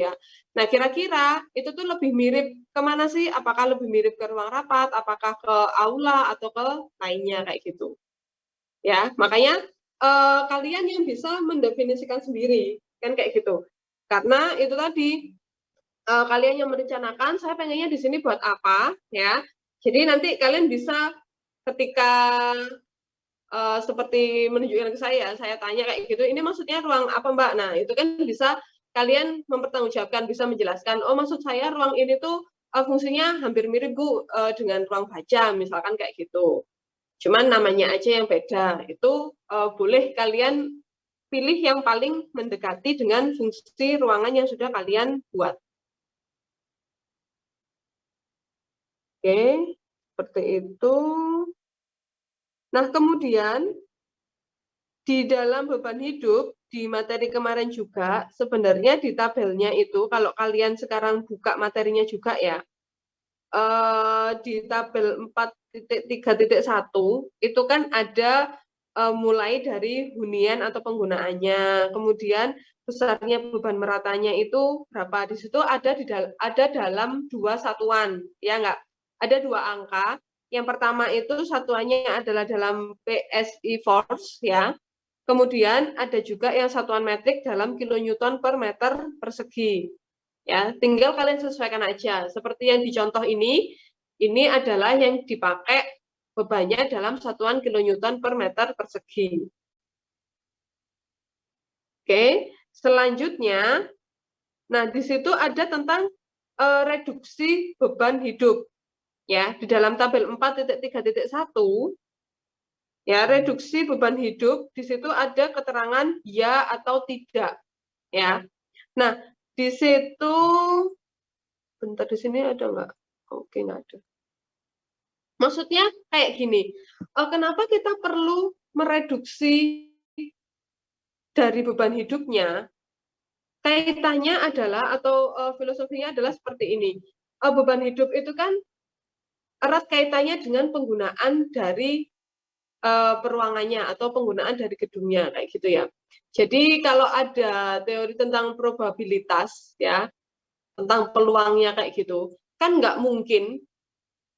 ya. Nah, kira-kira itu tuh lebih mirip kemana sih? Apakah lebih mirip ke ruang rapat, apakah ke aula, atau ke lainnya, kayak gitu. Ya, makanya kalian yang bisa mendefinisikan sendiri, kan kayak gitu. Karena itu tadi, kalian yang merencanakan, saya pengennya di sini buat apa, ya. Jadi nanti kalian bisa ketika seperti menunjukkan ke saya tanya kayak gitu, ini maksudnya ruang apa Mbak? Nah, itu kan bisa kalian mempertanggungjawabkan, bisa menjelaskan, oh maksud saya ruang ini tuh fungsinya hampir mirip Bu dengan ruang baca, misalkan kayak gitu. Cuman namanya aja yang beda. Itu boleh kalian pilih yang paling mendekati dengan fungsi ruangan yang sudah kalian buat. Oke, seperti itu. Nah, kemudian di dalam beban hidup, di materi kemarin juga, sebenarnya di tabelnya itu, kalau kalian sekarang buka materinya juga ya, di tabel 4.3.1, itu kan ada mulai dari hunian atau penggunaannya, kemudian besarnya beban meratanya itu berapa, di situ ada dalam 2 satuan, ya nggak? Ada 2 angka, yang pertama itu satuannya adalah dalam PSI force, ya. Kemudian ada juga yang satuan metrik dalam kilonewton per meter persegi. Ya, tinggal kalian sesuaikan aja. Seperti yang di contoh ini adalah yang dipakai bebannya dalam satuan kilonewton per meter persegi. Oke, selanjutnya, nah di situ ada tentang reduksi beban hidup. Ya, di dalam tabel 4.3.1, ya, reduksi beban hidup, di situ ada keterangan ya atau tidak, ya. Nah, di situ, bentar, di sini ada nggak? Oke, nggak ada. Maksudnya kayak gini, kenapa kita perlu mereduksi dari beban hidupnya? Kaitannya adalah, atau filosofinya adalah seperti ini. Beban hidup itu kan erat kaitannya dengan penggunaan dari peruangannya atau penggunaan dari gedungnya, kayak gitu ya. Jadi kalau ada teori tentang probabilitas, ya, tentang peluangnya kayak gitu, kan nggak mungkin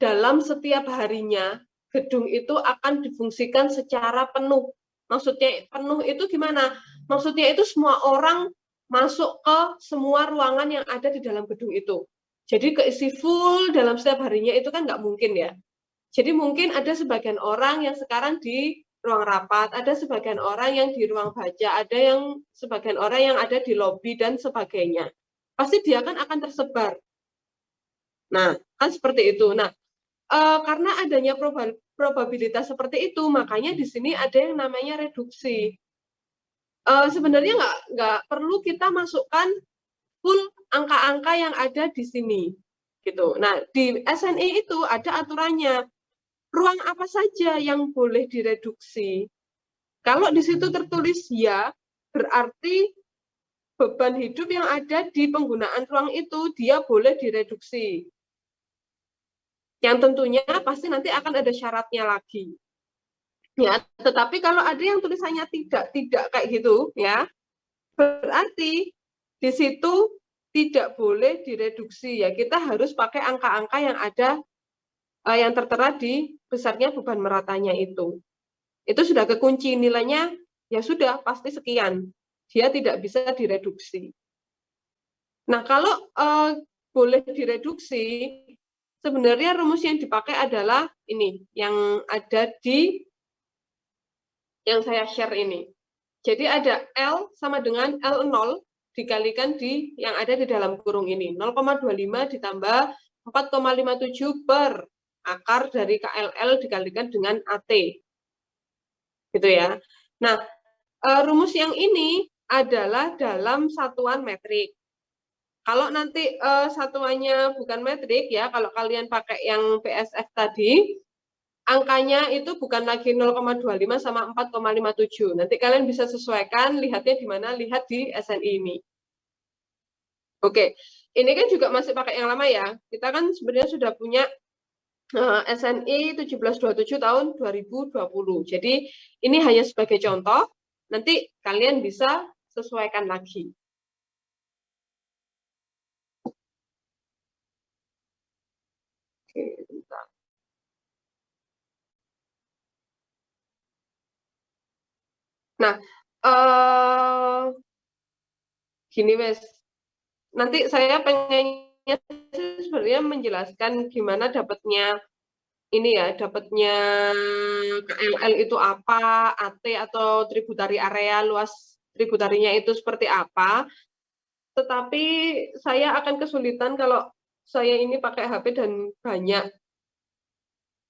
dalam setiap harinya gedung itu akan difungsikan secara penuh. Maksudnya penuh itu gimana? Maksudnya itu semua orang masuk ke semua ruangan yang ada di dalam gedung itu. Jadi keisi full dalam setiap harinya itu kan nggak mungkin ya. Jadi mungkin ada sebagian orang yang sekarang di ruang rapat, ada sebagian orang yang di ruang baca, ada yang sebagian orang yang ada di lobi dan sebagainya. Pasti dia kan akan tersebar. Nah, kan seperti itu. Nah, karena adanya probabilitas seperti itu, makanya di sini ada yang namanya reduksi. Sebenarnya nggak perlu kita masukkan full angka-angka yang ada di sini, gitu. Nah, di SNI itu ada aturannya. Ruang apa saja yang boleh direduksi? Kalau di situ tertulis ya, berarti beban hidup yang ada di penggunaan ruang itu dia boleh direduksi. Yang tentunya pasti nanti akan ada syaratnya lagi. Ya, tetapi kalau ada yang tulisannya tidak kayak gitu, ya, berarti di situ tidak boleh direduksi, ya. Kita harus pakai angka-angka yang ada, yang tertera di besarnya beban meratanya itu. Itu sudah kekunci nilainya, ya sudah pasti sekian. Dia tidak bisa direduksi. Nah, kalau boleh direduksi, sebenarnya rumus yang dipakai adalah ini, yang ada di yang saya share ini. Jadi ada L sama dengan L0 dikalikan di yang ada di dalam kurung ini. 0,25 ditambah 4,57 per akar dari KLL dikalikan dengan AT. Gitu ya. Nah, rumus yang ini adalah dalam satuan metrik. Kalau nanti satuannya bukan metrik ya, kalau kalian pakai yang PSF tadi, angkanya itu bukan lagi 0,25 sama 4,57. Nanti kalian bisa sesuaikan, lihatnya di mana, lihat di SNI ini. Oke, ini kan juga masih pakai yang lama ya. Kita kan sebenarnya sudah punya SNI 1727 tahun 2020. Jadi ini hanya sebagai contoh, nanti kalian bisa sesuaikan lagi. Oke, bentar. Nah, gini Wes, nanti saya pengennya sebenarnya menjelaskan gimana dapatnya ini ya, dapatnya KLL itu apa, AT atau tributary area, luas tributarinya itu seperti apa. Tetapi saya akan kesulitan kalau saya ini pakai HP dan banyak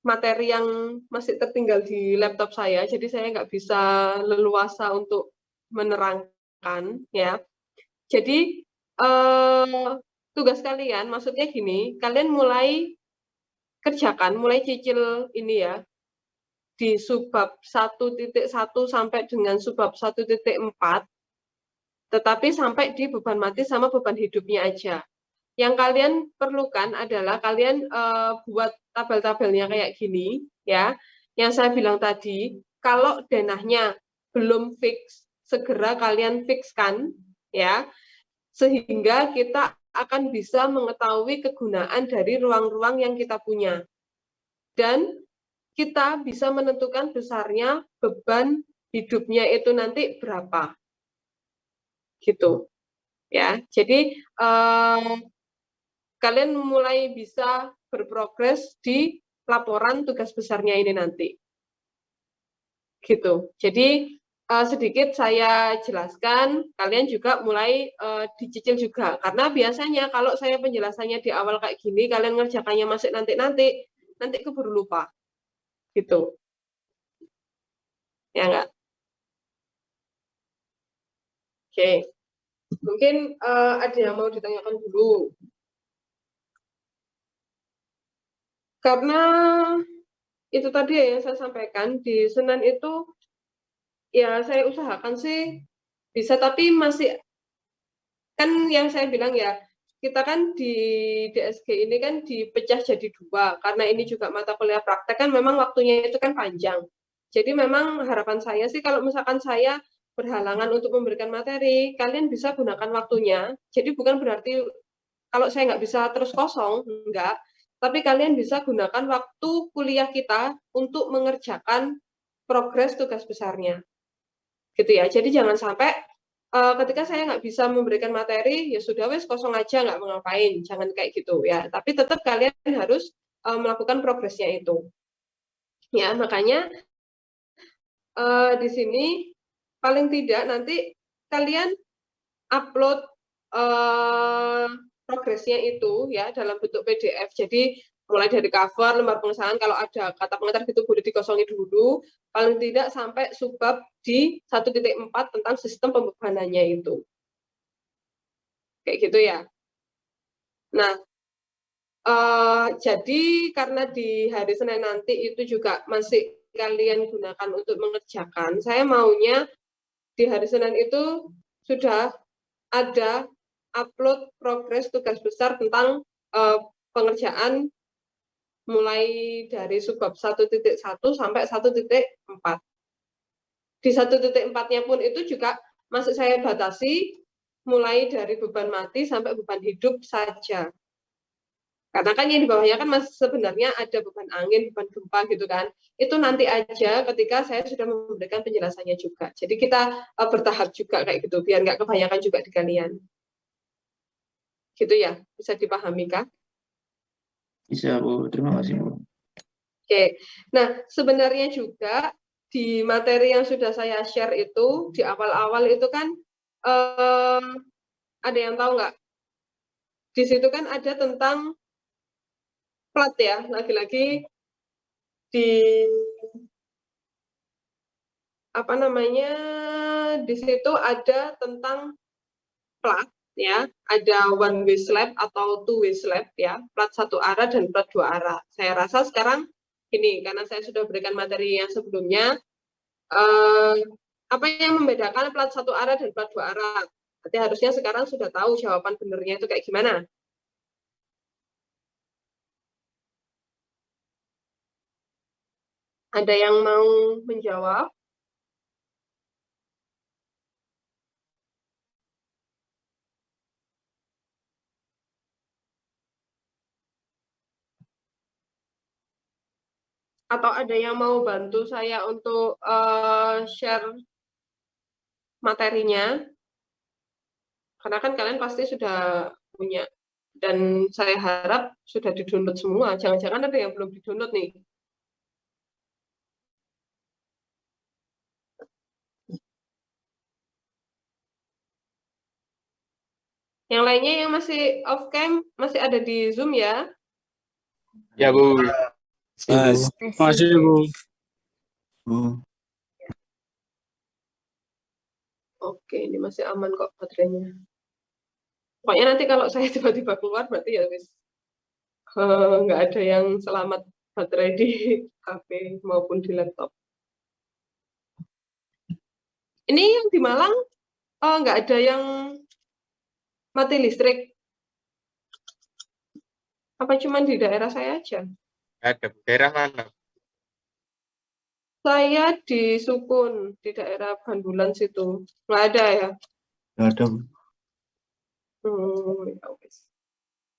materi yang masih tertinggal di laptop saya, jadi saya nggak bisa leluasa untuk menerangkan, ya. Jadi, tugas kalian maksudnya gini, kalian mulai kerjakan, mulai cicil ini ya, di subbab 1.1 sampai dengan subbab 1.4, tetapi sampai di beban mati sama beban hidupnya aja. Yang kalian perlukan adalah kalian, buat tabel-tabelnya kayak gini, ya, yang saya bilang tadi, kalau denahnya belum fix, segera kalian fix-kan, ya, sehingga kita akan bisa mengetahui kegunaan dari ruang-ruang yang kita punya. Dan kita bisa menentukan besarnya beban hidupnya itu nanti berapa. Gitu, ya. Jadi, kalian mulai bisa berprogres di laporan tugas besarnya ini nanti. Gitu. Jadi, sedikit saya jelaskan, kalian juga mulai, dicicil juga. Karena biasanya kalau saya penjelasannya di awal kayak gini, kalian ngerjakannya masih nanti-nanti, nanti keburu lupa, gitu. Ya nggak? Oke. Mungkin, ada yang mau ditanyakan dulu. Karena itu tadi ya yang saya sampaikan, di Senin itu ya saya usahakan sih bisa, tapi masih kan yang saya bilang ya, kita kan di DSG ini kan dipecah jadi 2, karena ini juga mata kuliah praktek kan memang waktunya itu kan panjang. Jadi memang harapan saya sih kalau misalkan saya berhalangan untuk memberikan materi, kalian bisa gunakan waktunya. Jadi bukan berarti kalau saya nggak bisa terus kosong, enggak. Tapi kalian bisa gunakan waktu kuliah kita untuk mengerjakan progres tugas besarnya. Gitu ya. Jadi jangan sampai ketika saya nggak bisa memberikan materi, ya sudah wes kosong aja nggak mau ngapain, jangan kayak gitu ya. Tapi tetap kalian harus melakukan progresnya itu. Ya, makanya di sini paling tidak nanti kalian upload progresnya itu ya dalam bentuk PDF. Jadi mulai dari cover, lembar pengesahan, kalau ada kata pengantar gitu boleh dikosongin dulu, paling tidak sampai subbab di 1.4 tentang sistem pembebanannya itu. Kayak gitu ya. Nah, jadi karena di hari Senin nanti itu juga masih kalian gunakan untuk mengerjakan, saya maunya di hari Senin itu sudah ada upload progres tugas besar tentang pengerjaan mulai dari subbab 1.1 sampai 1.4. Di 1.4-nya pun itu juga masih saya batasi mulai dari beban mati sampai beban hidup saja. Karena kan yang di bawahnya kan masih sebenarnya ada beban angin, beban gempa gitu kan. Itu nanti aja ketika saya sudah memberikan penjelasannya juga. Jadi kita bertahap juga kayak gitu, biar nggak kebanyakan juga di kalian. Gitu ya, bisa dipahami kah? Bisa, Bu. Terima kasih, Bu. Oke. Nah, sebenarnya juga di materi yang sudah saya share itu, di awal-awal itu kan ada yang tahu nggak? Di situ kan ada tentang plat ya, lagi-lagi di apa namanya, di situ ada tentang plat ya, ada one way slab atau two way slab ya, plat satu arah dan plat dua arah. Saya rasa sekarang ini karena saya sudah berikan materi yang sebelumnya, apa yang membedakan plat satu arah dan plat dua arah? Berarti harusnya sekarang sudah tahu jawaban benernya itu kayak gimana. Ada yang mau menjawab? Atau ada yang mau bantu saya untuk share materinya? Karena kan kalian pasti sudah punya. Dan saya harap sudah di-download semua. Jangan-jangan ada yang belum di-download nih. Yang lainnya yang masih off cam, masih ada di Zoom ya? Ya, Bu. Masih, Bu. Oke, ini masih aman kok baterainya. Pokoknya nanti kalau saya tiba-tiba keluar, berarti ya wis nggak ada yang selamat baterai di HP maupun di laptop. Ini yang di Malang nggak ada yang mati listrik. Apa cuma di daerah saya aja? Ada daerah mana? Saya di Sukun, di daerah Bandulan situ. Nggak ada ya? Nggak ada. Ya wis.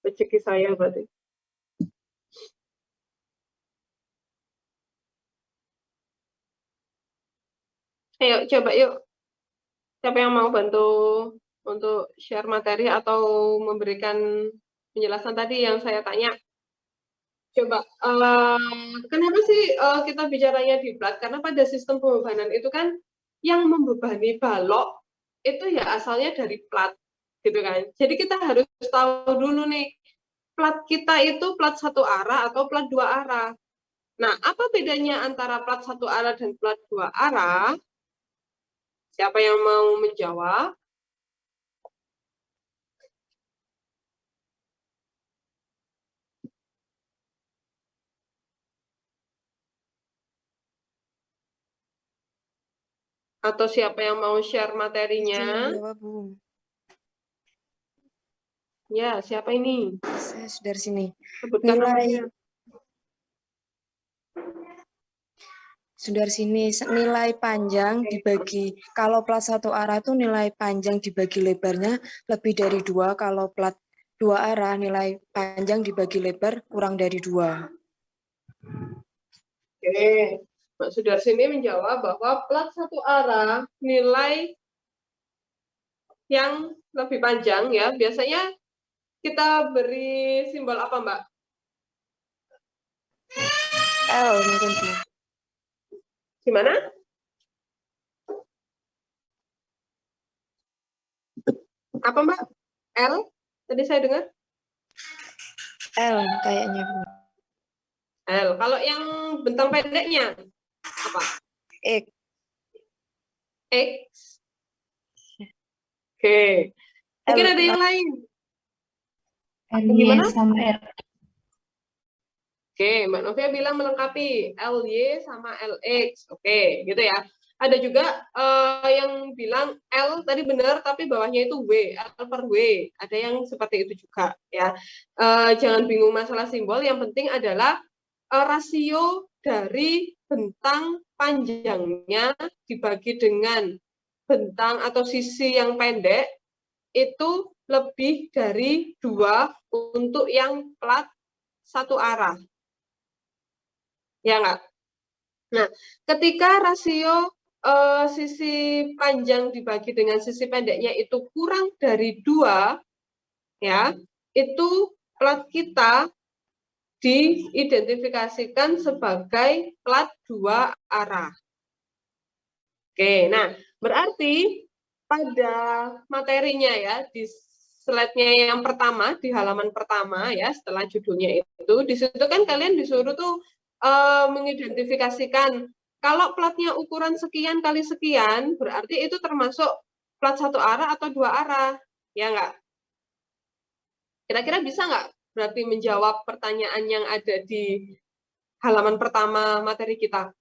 Rezeki saya berarti. Ayo, coba yuk. Siapa yang mau bantu untuk share materi atau memberikan penjelasan tadi yang saya tanya? Coba, kenapa sih kita bicaranya di plat? Karena pada sistem pembebanan itu kan yang membebani balok itu ya asalnya dari plat, gitu kan. Jadi kita harus tahu dulu nih, plat kita itu plat satu arah atau plat dua arah. Nah, apa bedanya antara plat satu arah dan plat dua arah? Siapa yang mau menjawab? Atau siapa yang mau share materinya? Jawab, Bu. Ya, siapa ini? Saya sudah sini. Sebutkan namanya. Sudah sini, nilai panjang dibagi, kalau plat satu arah itu nilai panjang dibagi lebarnya lebih dari 2, kalau plat dua arah nilai panjang dibagi lebar kurang dari 2. Oke, Mbak Sudarsini menjawab bahwa plat satu arah nilai yang lebih panjang ya, biasanya kita beri simbol apa, Mbak? L mungkin, Bu. Gimana? Apa, Mbak? L? Tadi saya dengar? L kayaknya, Bu. L. Kalau yang bentang pendeknya apa? X. X. Oke. Mungkin ada yang lain. Gimana? sama R. Oke, Mbak Novia bilang melengkapi LY sama LX. Oke, gitu ya. Ada juga yang bilang L tadi benar, tapi bawahnya itu W, L per W. Ada yang seperti itu juga ya. Jangan bingung masalah simbol. Yang penting adalah rasio dari bentang panjangnya dibagi dengan bentang atau sisi yang pendek itu lebih dari 2 untuk yang plat satu arah. Ya nggak? Nah, ketika rasio sisi panjang dibagi dengan sisi pendeknya itu kurang dari 2, ya, itu plat kita diidentifikasikan sebagai plat 2 arah. Oke, nah berarti pada materinya ya, di slide-nya yang pertama, di halaman pertama ya, setelah judulnya itu, di situ kan kalian disuruh tuh mengidentifikasikan kalau platnya ukuran sekian kali sekian, berarti itu termasuk plat satu arah atau 2 arah, ya nggak? Kira-kira bisa nggak berarti menjawab pertanyaan yang ada di halaman pertama materi kita?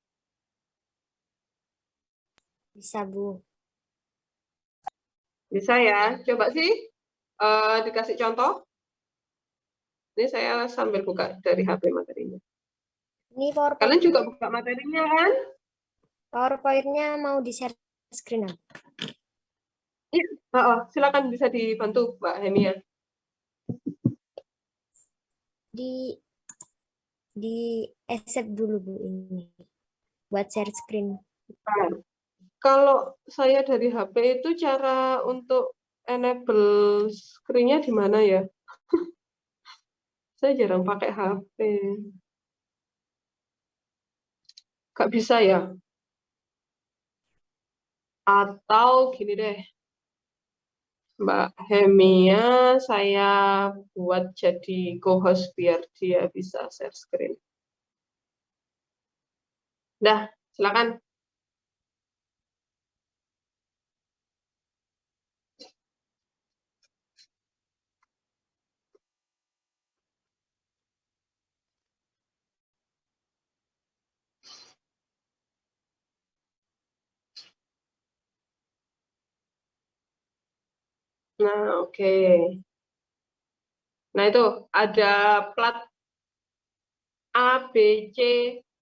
Bisa, Bu. Bisa ya, coba sih dikasih contoh. Ini saya sambil buka dari HP materinya. Ini PowerPoint. Kalian juga buka materinya kan? PowerPoint-nya mau di-share screen. Iya, silakan bisa dibantu Mbak Hemia. Di Di accept dulu Bu ini. Buat share screen. Nah, kalau saya dari HP itu cara untuk enable screen-nya di mana ya? Saya jarang pakai HP. Nggak bisa ya? Atau gini deh, Mbak Hemia, saya buat jadi co-host biar dia bisa share screen. Dah, silakan. Nah, oke. Nah, itu ada plat A, B, C,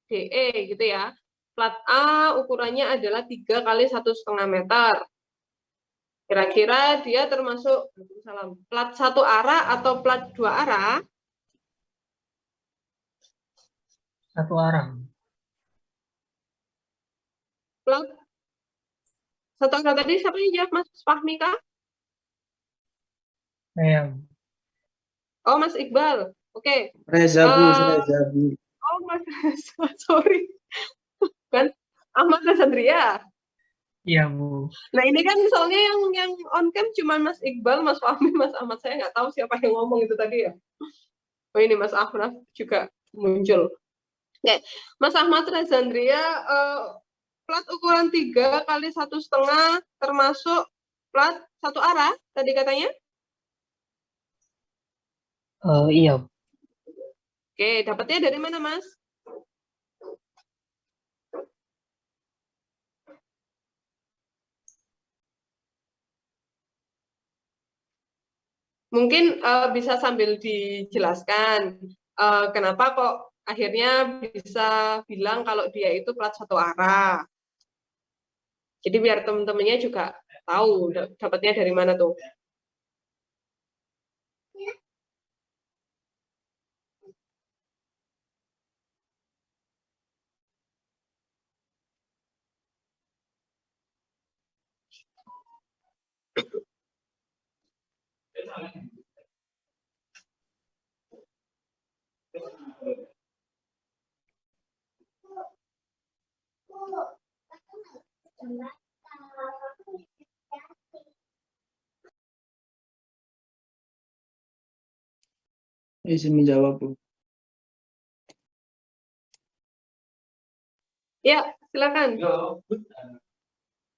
D, E gitu ya. Plat A ukurannya adalah 3 kali 1,5 meter. Kira-kira dia termasuk plat 1 arah atau plat 2 arah? 1 arah. Plat 1 arah tadi siapa yang jawab, Mas Fahmi kah? Saya. Oh, Mas Iqbal. Oke. Reza Bu, Reza Bu. Oh, Mas, sorry. Kan Ahmad Rasandria. Iya Bu. Nah, ini kan soalnya yang on cam cuma Mas Iqbal, Mas Fahmi, Mas Ahmad. Saya nggak tahu siapa yang ngomong itu tadi ya. Oh, ini Mas Afraf juga muncul. Oke, Mas Ahmad Rasandria, plat ukuran 3 kali 1,5 termasuk plat 1 arah tadi katanya? Iya. Oke, dapatnya dari mana, Mas? Mungkin bisa sambil dijelaskan kenapa kok akhirnya bisa bilang kalau dia itu plat 1 arah. Jadi biar teman-temannya juga tahu dapatnya dari mana tuh. Izin menjawab Bu. Ya, silakan.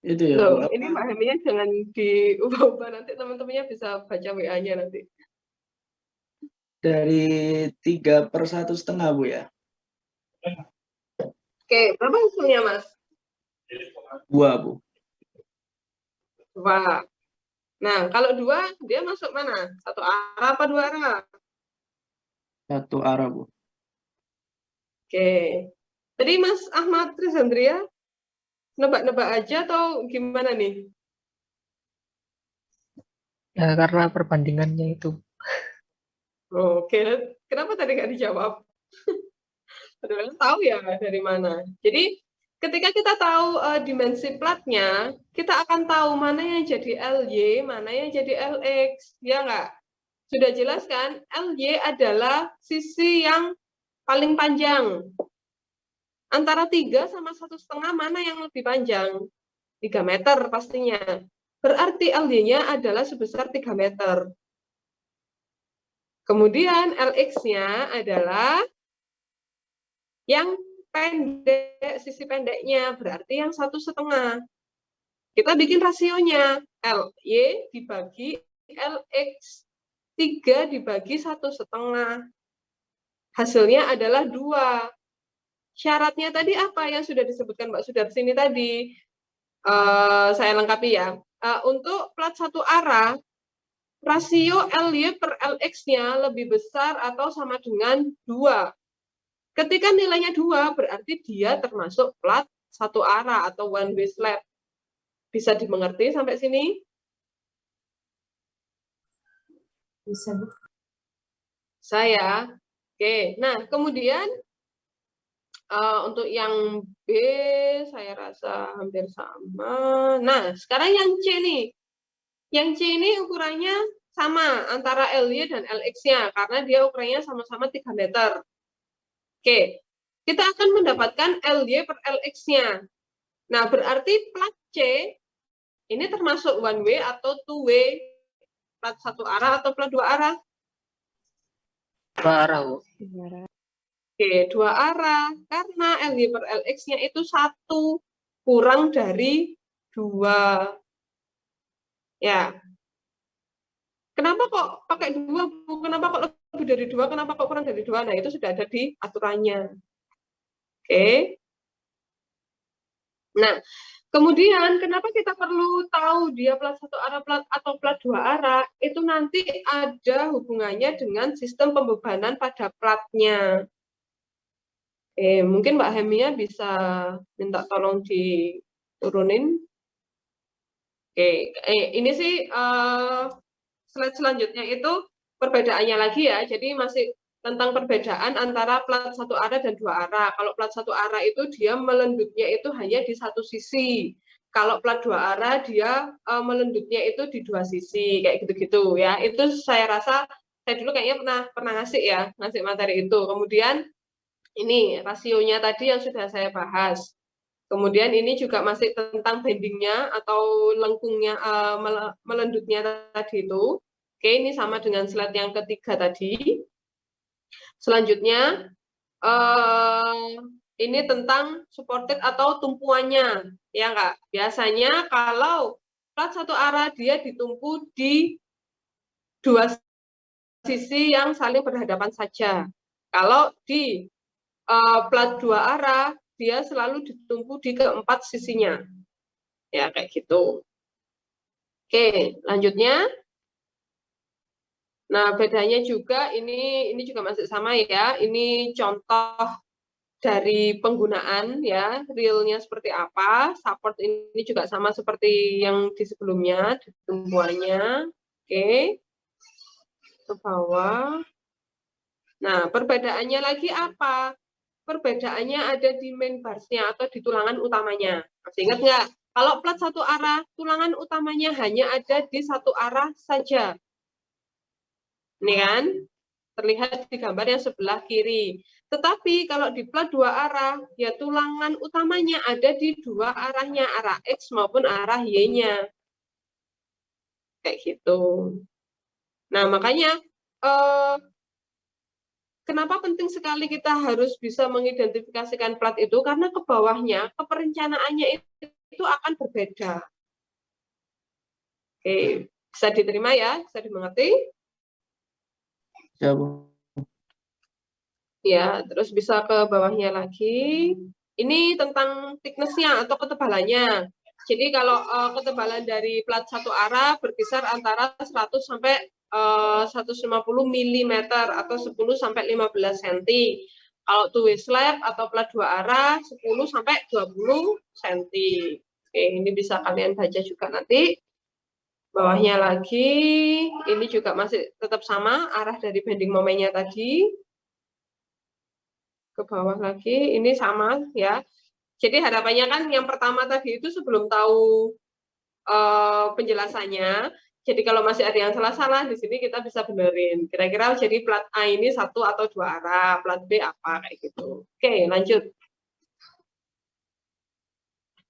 Itu ya Loh, Bu. ini Mbak Heminya jangan diubah-ubah, nanti teman-temannya bisa baca WA-nya nanti. Dari 3/1,5 Bu ya. Oke, berapa hasilnya, Mas? 2 Bu. 2. Nah, kalau 2, dia masuk mana? 1 arah apa 2 arah? 1 arah Bu. Oke. Tadi Mas Ahmad Trisandria nebak-nebak aja atau gimana nih? Ya karena perbandingannya itu. Oke, kenapa tadi nggak dijawab? Padahal tahu ya dari mana. Jadi ketika kita tahu dimensi platnya, kita akan tahu mana yang jadi LY, mana yang jadi LX, ya nggak? Sudah jelas kan? LY adalah sisi yang paling panjang. Antara 3 sama 1,5 mana yang lebih panjang? 3 meter pastinya. Berarti LY-nya adalah sebesar 3 meter. Kemudian LX-nya adalah yang pendek, sisi pendeknya, berarti yang 1,5. Kita bikin rasionya. LY dibagi LX. 3 dibagi 1,5. Hasilnya adalah 2. Syaratnya tadi apa yang sudah disebutkan Mbak Sudarsini tadi? Saya lengkapi ya. Untuk plat 1 arah, rasio LY per LX-nya lebih besar atau sama dengan 2. Ketika nilainya 2, berarti dia termasuk plat 1 arah atau one way slab. Bisa dimengerti sampai sini? Bisa Bu. Saya. Oke, nah kemudian Untuk yang B saya rasa hampir sama. Nah, sekarang yang C nih. Yang C ini ukurannya sama antara LY dan LX-nya karena dia ukurannya sama-sama 3 meter. Oke, kita akan mendapatkan LY per LX-nya. Nah, berarti plat C ini termasuk one way atau two way, plat satu arah atau plat dua arah? 2 arah, Bu. Oke, 2 arah. Karena LY per LX-nya itu 1 kurang dari 2. Ya. Kenapa kok pakai 2, Bu? Kenapa kok lebih dari 2? Kenapa kok kurang dari 2? Nah, itu sudah ada di aturannya. Oke. Nah, kemudian kenapa kita perlu tahu dia plat satu arah atau plat 2 arah? Itu nanti ada hubungannya dengan sistem pembebanan pada platnya. Mungkin Mbak Hemia bisa minta tolong diturunin. Ini sih slide selanjutnya itu perbedaannya lagi ya. Jadi masih tentang perbedaan antara plat satu arah dan 2 arah. Kalau plat satu arah itu dia melendutnya itu hanya di satu sisi. Kalau plat 2 arah dia melendutnya itu di 2 sisi, kayak gitu-gitu ya. Itu saya rasa saya dulu kayaknya pernah ngasih materi itu. Kemudian ini rasionya tadi yang sudah saya bahas. Kemudian ini juga masih tentang bendingnya atau lengkungnya, melendutnya tadi itu. Oke, ini sama dengan slide yang ketiga tadi. Selanjutnya, ini tentang supported atau tumpuannya. Ya enggak? Biasanya kalau plat satu arah dia ditumpu di 2 sisi yang saling berhadapan saja. Kalau di plat 2 arah dia selalu ditumpu di keempat sisinya. Ya, kayak gitu. Oke, lanjutnya. Nah, bedanya juga ini juga masih sama ya. Ini contoh dari penggunaan ya, realnya seperti apa. Support ini juga sama seperti yang di sebelumnya, tumpuannya. Oke. Ke bawah. Nah, perbedaannya lagi apa? Perbedaannya ada di main bars-nya atau di tulangan utamanya. Masih ingat nggak? Kalau plat satu arah, tulangan utamanya hanya ada di satu arah saja. Ini kan? Terlihat di gambar yang sebelah kiri. Tetapi kalau di plat 2 arah, ya tulangan utamanya ada di 2 arahnya, arah X maupun arah Y-nya. Kayak gitu. Nah, makanya kenapa penting sekali kita harus bisa mengidentifikasikan plat itu? Karena ke bawahnya, perencanaannya itu akan berbeda. Oke, bisa diterima ya? Bisa dimengerti? Ya, Bu. Ya, terus bisa ke bawahnya lagi. Ini tentang thickness-nya atau ketebalannya. Jadi kalau ketebalan dari plat satu arah berkisar antara 100 sampai 150 mm atau 10 sampai 15 cm. Kalau two way slab atau plat 2 arah 10 sampai 20 cm. Oke, ini bisa kalian baca juga nanti. Bawahnya lagi, ini juga masih tetap sama arah dari bending momennya tadi. Ke bawah lagi, ini sama ya. Jadi harapannya kan yang pertama tadi itu sebelum tahu penjelasannya, jadi kalau masih ada yang salah-salah di sini kita bisa benerin. Kira-kira jadi plat A ini 1 atau 2 arah, plat B apa kayak gitu. Oke, lanjut.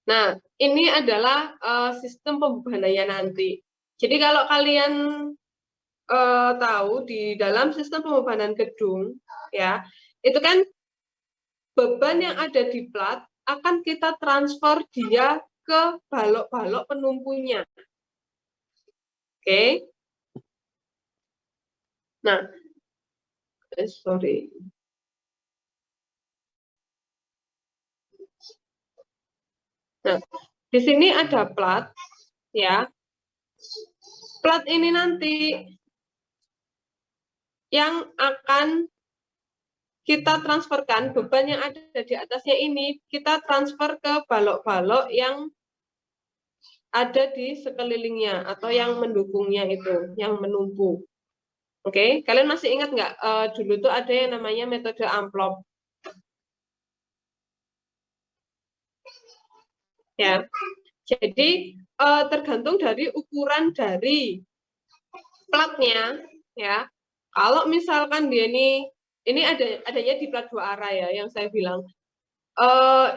Nah, ini adalah sistem pembebanannya nanti. Jadi kalau kalian tahu di dalam sistem pembebanan gedung, ya, itu kan beban yang ada di plat akan kita transfer dia ke balok-balok penumpunya. Oke. Nah, sorry. Nah, di sini ada plat, ya. Plat ini nanti yang akan kita transferkan, beban yang ada di atasnya ini, kita transfer ke balok-balok yang ada di sekelilingnya atau yang mendukungnya itu, yang menumpu. Oke, kalian masih ingat nggak dulu tuh ada yang namanya metode amplop. Ya. Jadi tergantung dari ukuran dari platnya, ya. Kalau misalkan dia ini adanya di plat 2 arah ya, yang saya bilang.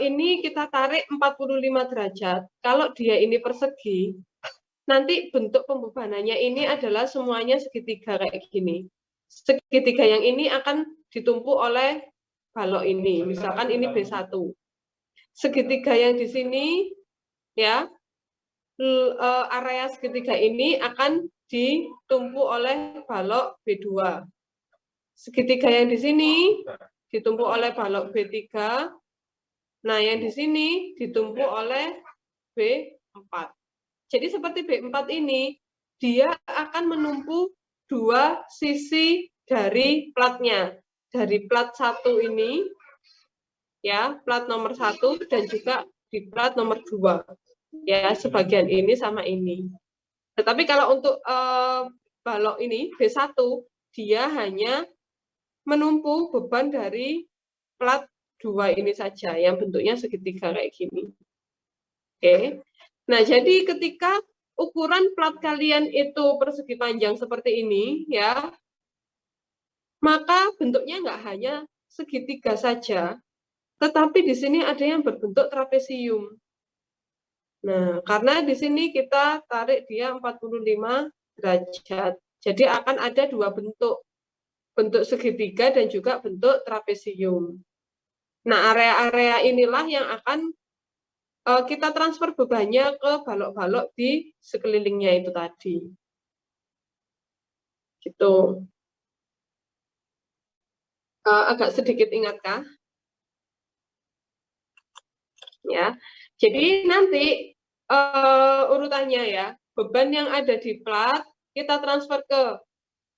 Ini kita tarik 45 derajat. Kalau dia ini persegi, nanti bentuk pembebanannya ini adalah semuanya segitiga kayak gini. Segitiga yang ini akan ditumpuk oleh balok ini. Misalkan ini B1. Segitiga yang di sini, ya, area segitiga ini akan ditumpuk oleh balok B2. Segitiga yang di sini ditumpuk oleh balok B3. Nah, yang di sini ditumpuk oleh B4. Jadi seperti B4 ini, dia akan menumpuk dua sisi dari platnya. Dari plat 1 ini, ya, plat nomor 1 dan juga di plat nomor 2. Ya, sebagian ini sama ini. Tetapi kalau untuk balok ini, B1, dia hanya menumpuk beban dari plat 2 ini saja, yang bentuknya segitiga kayak gini. Oke. Nah, jadi ketika ukuran plat kalian itu persegi panjang seperti ini, ya, maka bentuknya nggak hanya segitiga saja, tetapi di sini ada yang berbentuk trapesium. Nah, karena di sini kita tarik dia 45 derajat. Jadi akan ada dua bentuk segitiga dan juga bentuk trapesium. Nah, area-area inilah yang akan kita transfer bebannya ke balok-balok di sekelilingnya itu tadi. Gitu. Agak sedikit ingatkah? Ya. Jadi nanti urutannya ya, beban yang ada di plat kita transfer ke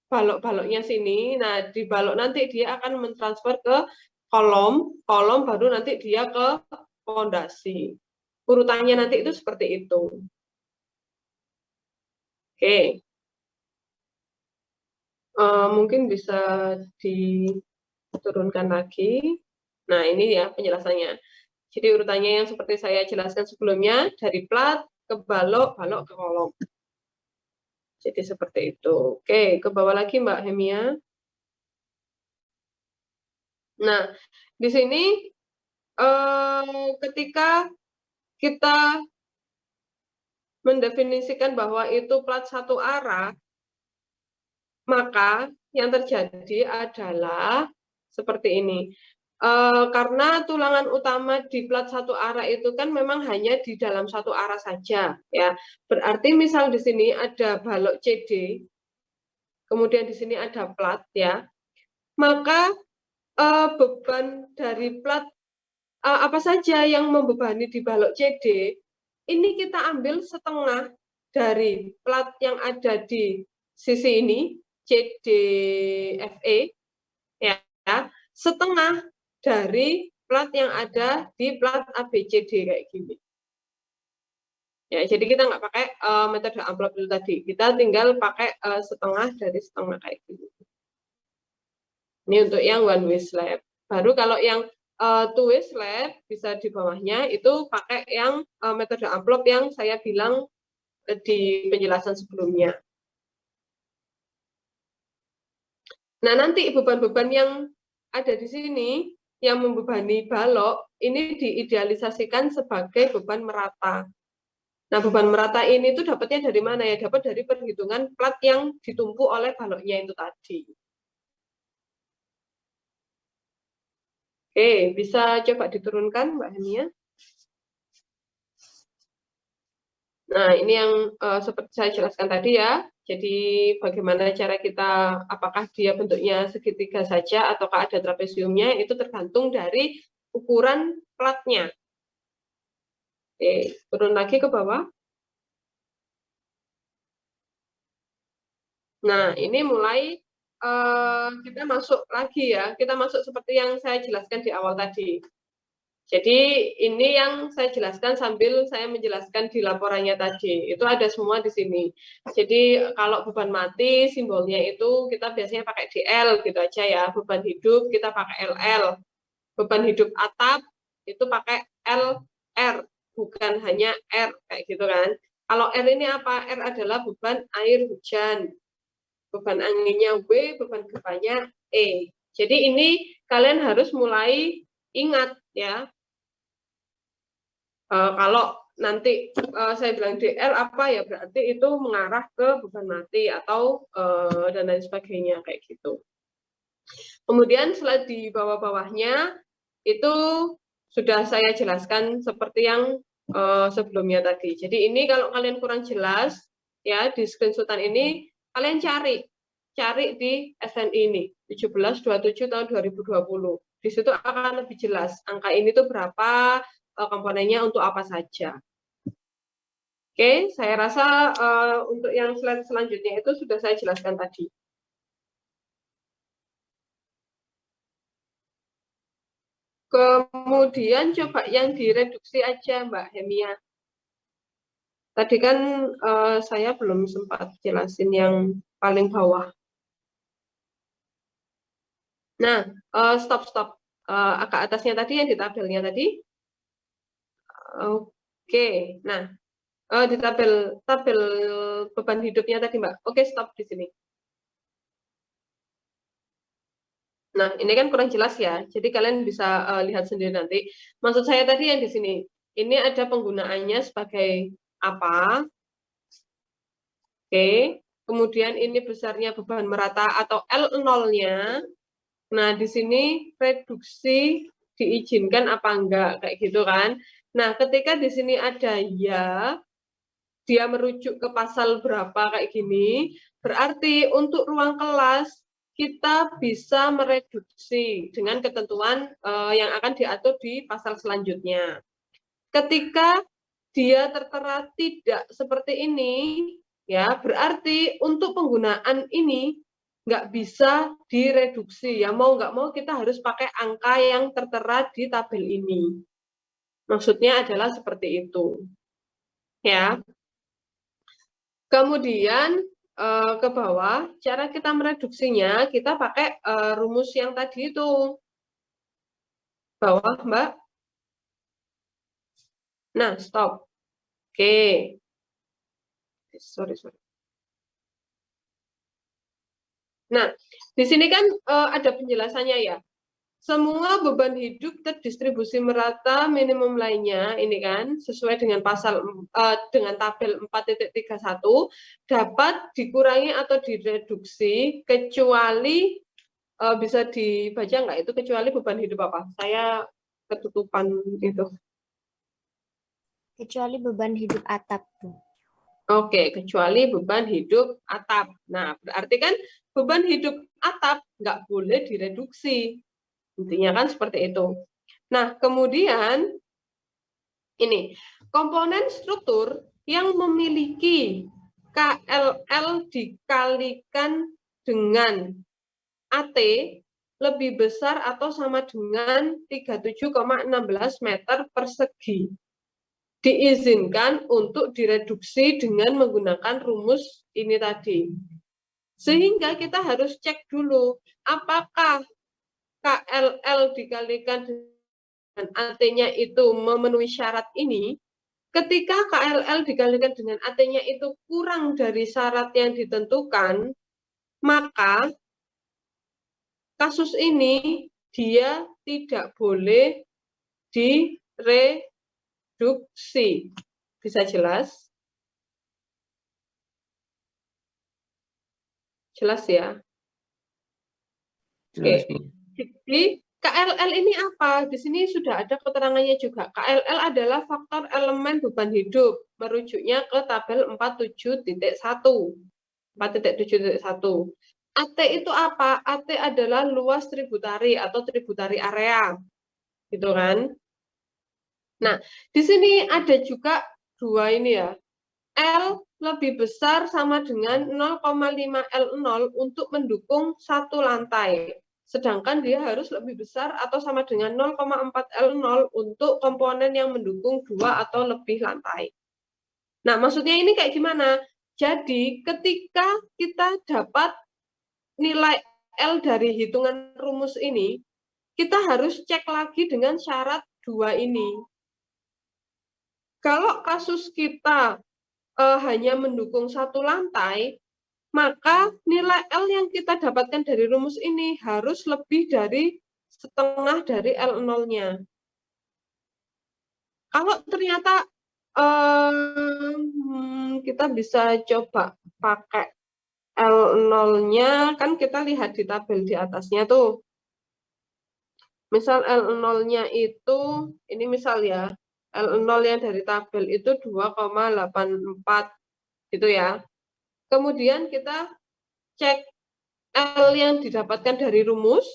balok-baloknya sini. Nah, di balok nanti dia akan mentransfer ke kolom baru nanti dia ke fondasi. Urutannya nanti itu seperti itu. Oke. Mungkin bisa diturunkan lagi. Nah, ini ya penjelasannya. Jadi urutannya yang seperti saya jelaskan sebelumnya, dari plat ke balok, balok ke kolom. Jadi seperti itu. Oke, ke bawah lagi Mbak Hemia. Nah, di sini ketika kita mendefinisikan bahwa itu plat 1 arah, maka yang terjadi adalah seperti ini. Karena tulangan utama di plat 1 arah itu kan memang hanya di dalam 1 arah saja, ya. Berarti misal di sini ada balok CD, kemudian di sini ada plat, ya. Maka beban dari plat apa saja yang membebani di balok CD, ini kita ambil setengah dari plat yang ada di sisi ini, CDFE, ya, setengah dari plat yang ada di plat ABCD kayak gini. Ya, jadi kita nggak pakai metode amplop itu tadi, kita tinggal pakai setengah dari setengah kayak gini. Ini untuk yang one way slab. Baru kalau yang two way slab bisa di bawahnya itu pakai yang metode amplop yang saya bilang di penjelasan sebelumnya. Nah, nanti beban-beban yang ada di sini yang membebani balok ini diidealisasikan sebagai beban merata. Nah, beban merata ini tuh dapatnya dari mana ya? Dapat dari perhitungan plat yang ditumpuk oleh baloknya itu tadi. Oke, bisa coba diturunkan Mbak Hania. Nah, ini yang seperti saya jelaskan tadi ya. Jadi bagaimana cara kita, apakah dia bentuknya segitiga saja ataukah ada trapesiumnya, itu tergantung dari ukuran platnya. Oke, turun lagi ke bawah. Nah, ini mulai kita masuk lagi ya. Kita masuk seperti yang saya jelaskan di awal tadi. Jadi ini yang saya jelaskan sambil saya menjelaskan di laporannya tadi. Itu ada semua di sini. Jadi kalau beban mati simbolnya itu kita biasanya pakai DL gitu aja ya. Beban hidup kita pakai LL. Beban hidup atap itu pakai LR. bukan hanya R, kayak gitu kan. Kalau R ini apa? R adalah beban air hujan. Beban anginnya W, beban gempanya E. Jadi ini kalian harus mulai ingat ya. Kalau nanti saya bilang DR apa ya, berarti itu mengarah ke beban mati atau dan lain sebagainya kayak gitu. Kemudian slide di bawah-bawahnya itu sudah saya jelaskan seperti yang sebelumnya tadi. Jadi ini kalau kalian kurang jelas ya di screenshotan ini, kalian cari di SNI ini 1727 tahun 2020. Di situ akan lebih jelas angka ini tuh berapa, komponennya untuk apa saja. Oke, saya rasa untuk yang slide selanjutnya itu sudah saya jelaskan tadi. Kemudian coba yang direduksi aja Mbak Hemia. Tadi kan saya belum sempat jelasin yang paling bawah. Nah, stop. Agak atasnya tadi yang di tabelnya tadi. Oke, nah di tabel beban hidupnya tadi Mbak. Oke, stop di sini. Nah, ini kan kurang jelas ya. Jadi kalian bisa lihat sendiri nanti. Maksud saya tadi yang di sini, ini ada penggunaannya sebagai apa? Oke. Kemudian ini besarnya beban merata atau L0-nya. Nah, di sini reduksi diizinkan apa enggak kayak gitu kan. Nah, ketika di sini ada ya, dia merujuk ke pasal berapa kayak gini, berarti untuk ruang kelas kita bisa mereduksi dengan ketentuan yang akan diatur di pasal selanjutnya. Ketika dia tertera tidak seperti ini, ya berarti untuk penggunaan ini nggak bisa direduksi. Ya mau nggak mau kita harus pakai angka yang tertera di tabel ini. Maksudnya adalah seperti itu. Ya. Kemudian ke bawah, cara kita mereduksinya, kita pakai rumus yang tadi itu. Bawah, Mbak. Nah, stop. Oke. Sorry. Nah, di sini kan ada penjelasannya ya. Semua beban hidup terdistribusi merata minimum lainnya, ini kan sesuai dengan pasal dengan tabel 4.31 dapat dikurangi atau direduksi kecuali bisa dibaca nggak itu kecuali beban hidup apa? Saya ketutupan itu. Kecuali beban hidup atap tuh. Oke, kecuali beban hidup atap. Nah, berarti kan beban hidup atap nggak boleh direduksi. Intinya kan seperti itu. Nah, kemudian ini komponen struktur yang memiliki KLL dikalikan dengan AT lebih besar atau sama dengan 37,16 meter persegi. Diizinkan untuk direduksi dengan menggunakan rumus ini tadi. Sehingga kita harus cek dulu apakah KLL dikalikan dengan AT-nya itu memenuhi syarat ini. Ketika KLL dikalikan dengan AT-nya itu kurang dari syarat yang ditentukan, maka kasus ini dia tidak boleh direduksi. Bisa jelas? Jelas ya? Jelas, Oke. Bu. Jadi KLL ini apa? Di sini sudah ada keterangannya juga. KLL adalah faktor elemen beban hidup. Merujuknya ke tabel 47.1. 4.7.1. AT itu apa? AT adalah luas tributari atau tributari area. Gitu kan? Nah, di sini ada juga dua ini ya. L lebih besar sama dengan 0,5 L0 untuk mendukung satu lantai. Sedangkan dia harus lebih besar atau sama dengan 0,4 L0 untuk komponen yang mendukung 2 atau lebih lantai. Nah, maksudnya ini kayak gimana? Jadi, ketika kita dapat nilai L dari hitungan rumus ini, kita harus cek lagi dengan syarat 2 ini. Kalau kasus kita hanya mendukung satu lantai, maka nilai L yang kita dapatkan dari rumus ini harus lebih dari setengah dari L0-nya. Kalau ternyata kita bisa coba pakai L0-nya, kan kita lihat di tabel di atasnya tuh. Misal L0-nya itu, ini misal ya, L0 yang dari tabel itu 2,84 gitu ya. Kemudian kita cek L yang didapatkan dari rumus,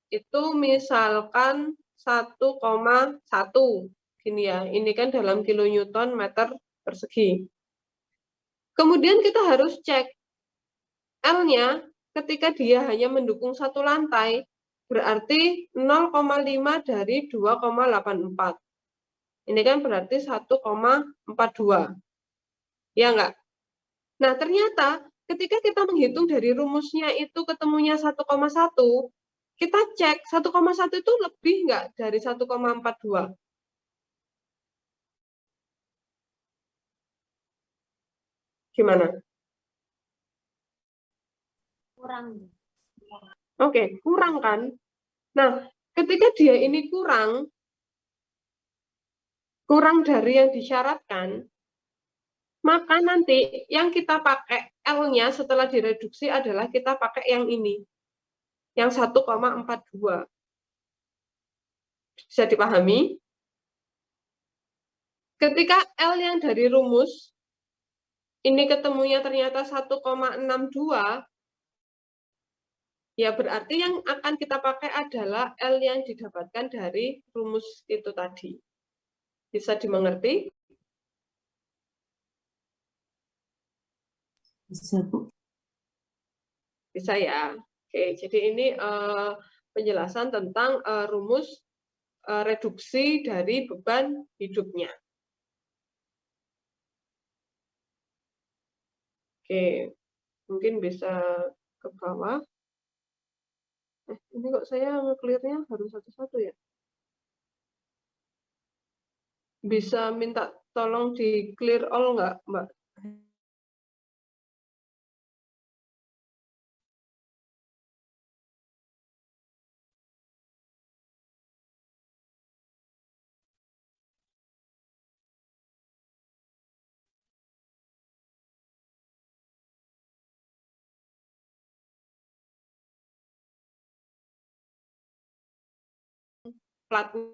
itu misalkan 1,1. Gini ya, ini kan dalam kilonewton meter persegi. Kemudian kita harus cek L-nya ketika dia hanya mendukung satu lantai, berarti 0,5 dari 2,84. Ini kan berarti 1,42. Ya enggak? Nah, ternyata ketika kita menghitung dari rumusnya itu ketemunya 1,1, kita cek 1,1 itu lebih enggak dari 1,42? Gimana? Kurang. Oke, kurang kan? Nah, ketika dia ini kurang dari yang disyaratkan, maka nanti yang kita pakai L-nya setelah direduksi adalah kita pakai yang ini, yang 1,42. Bisa dipahami? Ketika L yang dari rumus, ini ketemunya ternyata 1,62, ya berarti yang akan kita pakai adalah L yang didapatkan dari rumus itu tadi. Bisa dimengerti? Bisa, Bu. Bisa ya. Oke, jadi ini penjelasan tentang rumus reduksi dari beban hidupnya. Oke, mungkin bisa ke bawah. Ini kok saya nge-clear-nya harus satu-satu ya? Bisa minta tolong di clear all nggak, Mbak? Platnya